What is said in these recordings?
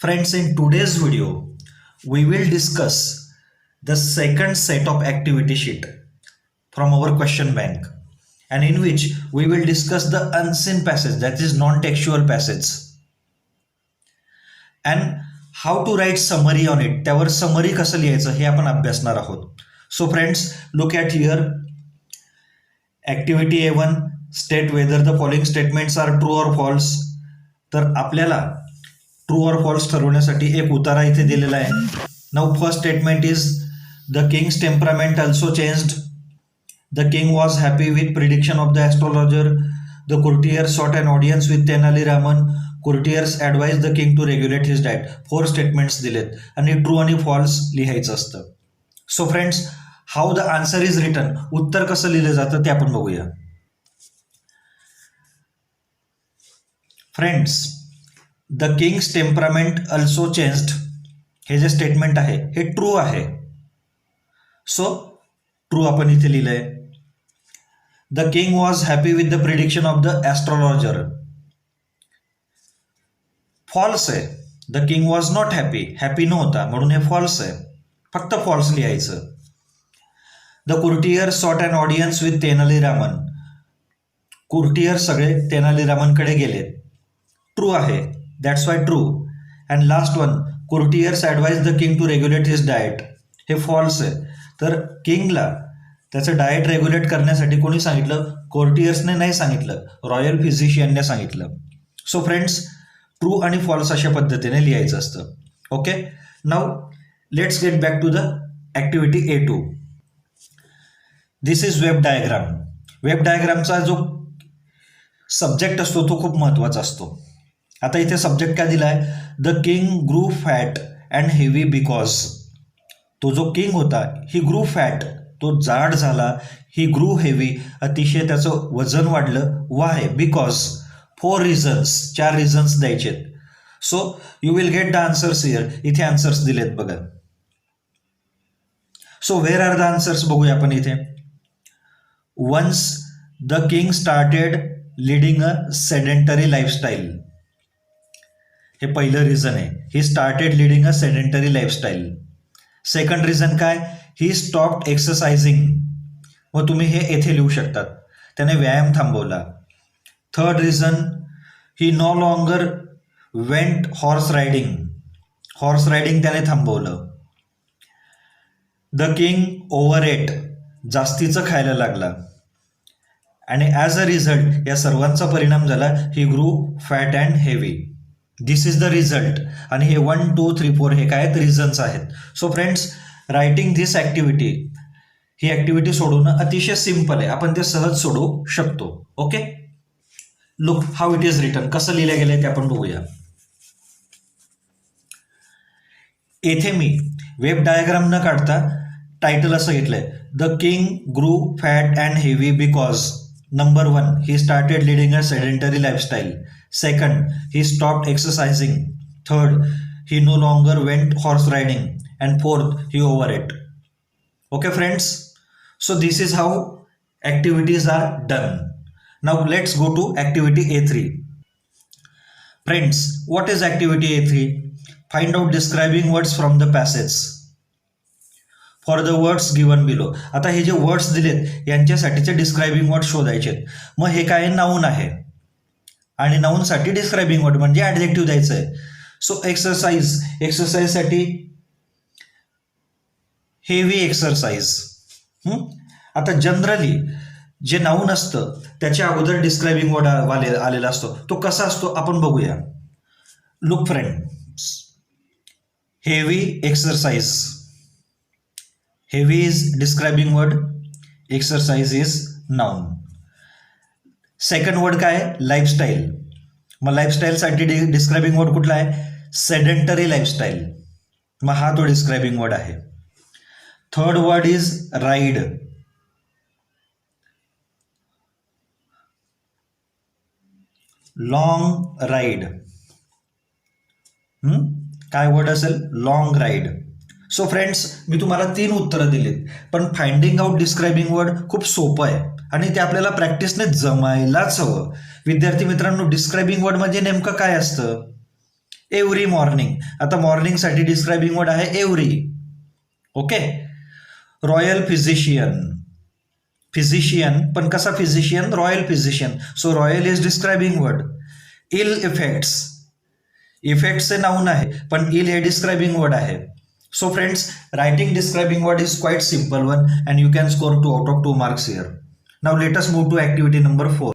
Friends, in today's video, we will discuss the second set of activity sheet from our question bank, and in which we will discuss the unseen passage, that is non-textual passage, and how to write summary on it. त्यावर summary कसं लिहायचं हे आपण अभ्यासणार आहोत. So friends, look at here. Activity A1, state whether the following statements are true or false. तर आपल्याला true और फॉल्स ठरवण्यासाठी एक उतारा इथे दिलेला आहे. Now first statement is the king's temperament also changed. The king was happy with prediction of the astrologer. The courtiers sought an audience with Tenali Raman. Courtiers advise the king to regulate his diet. 4 statements दिलेत आणि true आणि false लिहायचं असतं. So friends, how the answer is written, उत्तर कसं लिहिलं जातं ते आपण बघूया. Friends, the king's temperament also changed हे जे स्टेटमेंट आहे हे ट्रू आहे. सो ट्रू आपण इथे लिहिलंय. The king was happy with the prediction of the astrologer. False आहे. The king was not happy, happy नव्हता म्हणून हे फॉल्स आहे, फक्त फॉल्स लिहायचं. The courtier sought an audience with Tenali Raman. Courtier सगळे तेनाली रामनकडे गेलेत, ट्रू आहे, that's why true. And last one, courtiers advise the king to regulate his diet. हे फॉल्स आहे. तर किंगला त्याचं डाएट रेग्युलेट करण्यासाठी कोणी सांगितलं? कोर्टियर्सने नाही सांगितलं, रॉयल फिजिशियनने सांगितलं. सो फ्रेंड्स, ट्रू आणि फॉल्स अशा पद्धतीने लिहायचं असतं. Okay, now let's get back to the activity A2. This is web diagram. Web डायग्रामचा जो सब्जेक्ट असतो तो खूप महत्त्वाचा असतो. आता इथे सब्जेक्ट काय दिला आहे? The king grew fat and heavy because. तो जो किंग होता ही ग्रू फॅट, तो जाड झाला. ही ग्रू हेवी, अतिशय त्याचं वजन वाढलं. वाय? बिकॉज. 4 रिझन्स, 4 रिझन्स द्यायचेत. So you will get the answers here. इथे आन्सर्स दिलेत बघा. So where are the answers बघूया आपण इथे. Once the king started leading a sedentary lifestyle. हे पहिलं रिझन आहे. He started leading a sedentary lifestyle. Second reason काय? He stopped exercising. व तुम्ही हे येथे लिहू शकतात, त्याने व्यायाम थांबवला. Third reason, he no longer went horse riding. Horse riding त्याने थांबवलं. The king overate. जास्तीचं खायला लागला. आणि ॲज अ रिझल्ट या सर्वांचा परिणाम झाला, he grew fat and heavy. This is the result. आणि हे 1, 2, 3, 4 हे काय आहेत? रिझन्स आहेत. So friends, writing this activity, ही ॲक्टिव्हिटी सोडवणं अतिशय सिम्पल आहे. आपण ते सहज सोडवू शकतो. Okay, look how it is written. कसं लिहिलं गेलं ते आपण बघूया. येथे मी वेब डायग्राम न काढता टायटल असं घेतलंय, the king grew fat and heavy because. Number 1, he started leading a sedentary lifestyle. Second, he stopped exercising. Third, he no longer went horse riding. And fourth, he overate. Okay friends, so this is how activities are done. Now let's go to activity A3. Friends, what is activity A3? Find out describing words from the passage for the words given below. आता हे जे words दिलेत यांच्यासाठीचे describing word शोधायचे. मग हे काय? Noun आहे आणि नाऊनसाठी डिस्क्रायबिंग वर्ड म्हणजे ॲडजेक्टिव्ह द्यायचं आहे. सो एक्सरसाइज, एक्सरसाइजसाठी हेवी एक्सरसाइज. आता जनरली जे नाऊन असतं त्याच्या अगोदर डिस्क्रायबिंग वर्ड आलेला असतो. तो कसा असतो आपण बघूया. Look friends, heavy exercise. Heavy is describing word, exercise is noun. Second word काय? लाईफस्टाईल. मग लाईफस्टाईलसाठी डिस्क्रायबिंग वर्ड कुठला आहे? Sedentary lifestyle. मग हा तो डिस्क्रायबिंग वर्ड आहे. Third word is ride. Long ride. काय वर्ड असेल? Long ride. सो फ्रेंड्स, मी तुम्हाला 3 उत्तरं दिलीत, पण फाइंडिंग आउट डिस्क्रायबिंग वर्ड खूप सोपं आहे आणि ते आपल्याला प्रॅक्टिसने जमायलाच हवं. विद्यार्थी मित्रांनो, डिस्क्रायबिंग वर्ड म्हणजे नेमकं काय असतं? Every morning. आता मॉर्निंगसाठी डिस्क्रायबिंग वर्ड आहे every. Okay. Royal physician. Physician पण कसा physician? Royal physician. So royal is describing word. Ill effects. इफेक्ट्सचे नाऊन आहे पण इल हे डिस्क्रायबिंग वर्ड आहे. So friends, writing describing word is quite simple one and you can score 2 out of 2 marks here. Now let us move to activity number 4.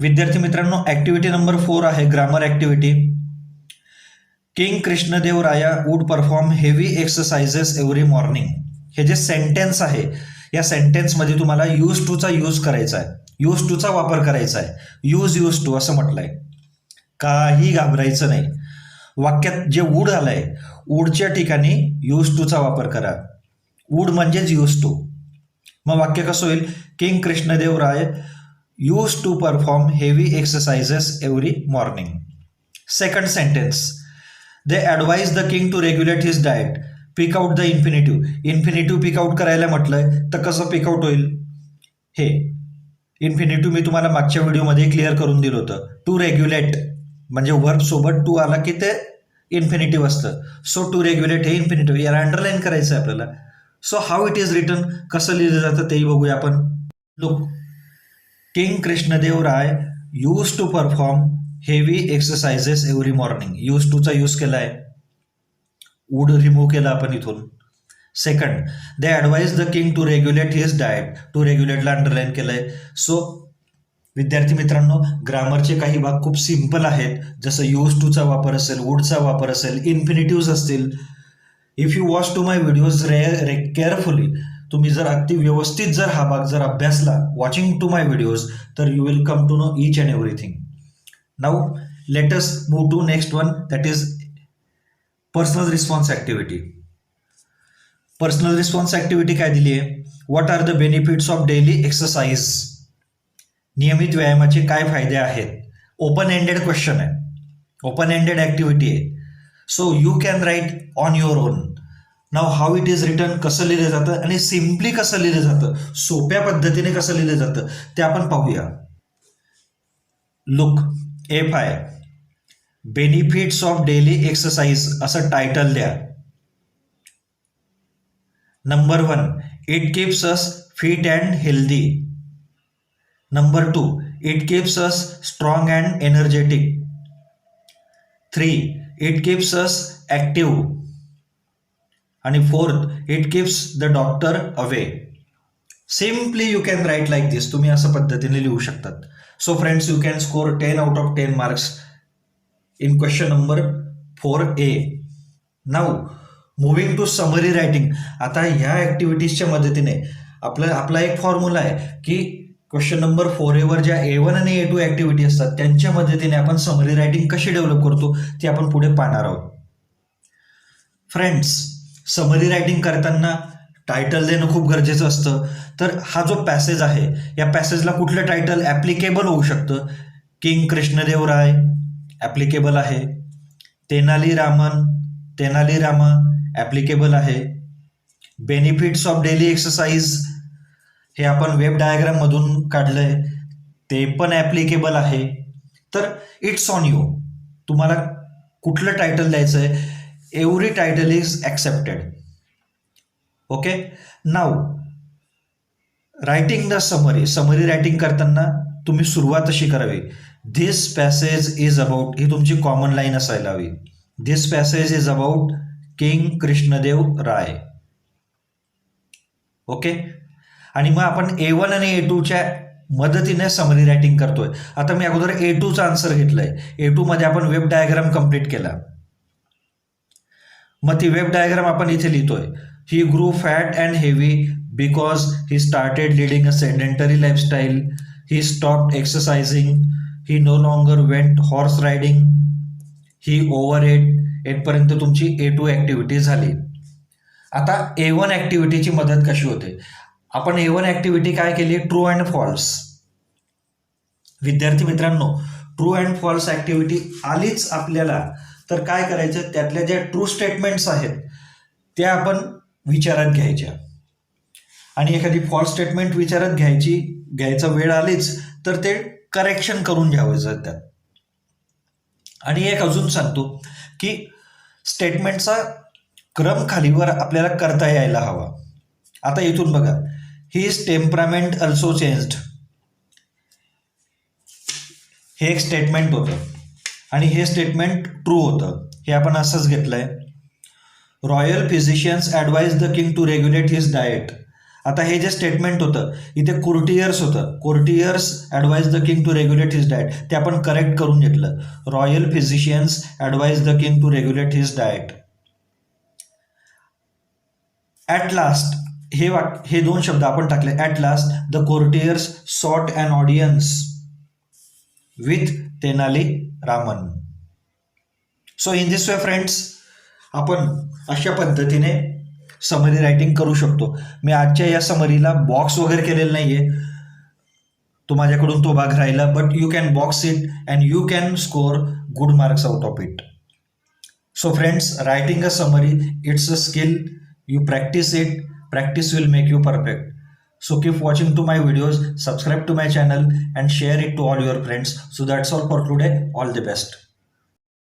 विद्यार्थी मित्रांनो, activity number 4 आहे grammar activity. King Krishnadevaraya would perform heavy exercises every morning. हे जे sentence आहे या सेंटेन्समध्ये तुम्हाला use टूचा use करायचा आहे, यूज टूचा वापर करायचा आहे. यूज टू असं म्हटलंय. काही घाबरायचं नाही. वाक्यात जे वूड आलंय, वूडच्या ठिकाणी यूज टूचा वापर करा. वूड म्हणजेच यूज टू. मग वाक्य कसं होईल? King Krishnadevaraya use to perform heavy exercises every morning. Second sentence, they advise the king to regulate his diet. Pick out the infinitive. Infinitive pick out करायला म्हटलंय तर कसं पिक आउट होईल? हे इन्फिनिटिव्ह मी तुम्हाला मागच्या व्हिडिओमध्ये क्लिअर करून दिलं होतं. टू रेग्युलेट म्हणजे वर्ब सोबत टू आला की ते इन्फिनिटिव्ह असतं. सो टू रेग्युलेट हे इन्फिनिटिव्ह, याला अंडरलाईन करायचं आहे आपल्याला. So how it is written, कसं लिहिलं जातं तेही बघूया आपण. Look, king Krishnadevaraya use to perform heavy exercises every morning. Use टूचा यूज केला आहे, वूड रिमूव्ह केला आपण इथून. Second, they advise the king to regulate his diet. To रेग्युलेटला अंडरलाईन केलंय. सो विद्यार्थी मित्रांनो, ग्रामरचे काही भाग खूप सिम्पल आहेत, जसं यूज टूचा वापर असेल, वूडचा वापर असेल, इन्फिनिटिव्ज असतील. If you watch to my videos carefully, तुम्ही जर अगदी व्यवस्थित जर हा भाग जर अभ्यासला वॉचिंग टू माय व्हिडिओज, तर you will come to know each and everything. Now let us move to next one, that is personal response activity. Personal response activity काय दिली आहे? What are the benefits of daily exercise. नियमित व्यायामाचे काय फायदे आहेत? Open ended question आहे, open ended activity आहे. So you can write on your own. Now how it is written, कसं लिहिलं जातं आणि सिम्पली कसं लिहिलं जातं, सोप्या पद्धतीने कसं लिहिलं जातं ते आपण पाहूया. Look, FI benefits of daily exercise असं टायटल द्या. Number 1, it keeps us fit and healthy. Number 2, it keeps us strong and energetic. 3, it keeps us active. आणि 4th, it keeps the doctor away. Simply you can write like this. तुम्ही असं पद्धतीने लिहू शकतात. So friends, you can score 10 out of 10 marks in question number 4A. Now moving to summary writing. आता ह्या ॲक्टिव्हिटीजच्या मदतीने आपला एक फॉर्म्युला आहे की क्वेश्चन नंबर 4A वर ज्या A1 आणि A2 ॲक्टिव्हिटी असतात त्यांच्या मदतीने आपण समरी रायटिंग कशी डेव्हलप करतो ते आपण पुढे पाहणार आहोत. फ्रेंड्स, समरी रायटिंग करताना टायटल देणं खूप गरजेचं असतं. तर हा जो पॅसेज आहे या पॅसेजला कुठलं टायटल ॲप्लिकेबल होऊ शकतं? किंग कृष्णदेवराय ॲप्लिकेबल आहे. तेनाली रामा ॲप्लिकेबल आहे. बेनिफिट्स ऑफ डेली एक्सरसाइज हे आपण वेब डायग्राममधून काढलंय, ते पण ॲप्लिकेबल आहे. तर इट्स ऑन यू, तुम्हाला कुठलं टायटल द्यायचं आहे. Every title is accepted. Okay. Now writing the summary writing करताना तुम्ही सुरुवात अशी करावी. धिस पॅसेज इज अबाउट, ही तुमची कॉमन लाईन असायला हवी. This passage is about king Krishnadev Raya. Okay. आणि मग आपण A1 आणि A2च्या मदतीने समरी रायटिंग करतोय. आता मी अगोदर A2चा आन्सर घेतलाय. A2 मध्ये आपण वेब डायग्राम कंप्लीट केला. मग ती वेब डायग्राम आपण इथे लिहितोय. He grew fat and heavy because he started leading a sedentary lifestyle. He stopped exercising. He no longer went horse riding. He over ate. येथपर्यंत तुमची A2 ॲक्टिव्हिटी झाली. आता A1 ॲक्टिव्हिटीची मदत कशी होते? आपण A1 ॲक्टिव्हिटी काय केली? True and false. विद्यार्थी मित्रांनो, ट्रू अँड फॉल्स ॲक्टिव्हिटी आलीच आपल्याला तर काय करायचं? त्यातल्या ज्या ट्रू स्टेटमेंट्स आहेत त्या आपण विचारात घ्यायच्या आणि एखादी फॉल्स स्टेटमेंट विचारात घ्यायचा वेळ आलीच तर ते करेक्शन करून घ्यावं त्यात. आणि एक अजून सांगतो की स्टेटमेंटचा क्रम खालीवर आपल्याला करता यायला हवा. आता इथून बघा, हिज टेम्परामेंट अल्सो चेंज्ड, हे एक स्टेटमेंट होतं आणि हे स्टेटमेंट ट्रू होतं. हे आपण असंच घेतलंय. Royal physicians advise the king to regulate his diet. आता हे जे स्टेटमेंट होतं इथे कोर्टियर्स होतं. Courtiers advise the king to regulate his diet, ते आपण करेक्ट करून घेतलं. Royal physicians advise the king to regulate his diet. At last हे दोन शब्द आपण टाकले. At last the courtiers sought an audience with Tenali Raman. So in this way friends, आपण अशा पद्धतीने समरी रायटिंग करू शकतो. मी आजच्या या समरीला बॉक्स वगैरे केलेलं नाही आहे, तो माझ्याकडून तो भाग राहिला, but you can box it and you can score good marks out of it. So friends, writing a summary, it's a skill. You practice it, practice will make you perfect. So keep watching to my videos, subscribe to my channel and share it to all your friends. So that's all for today. All the best.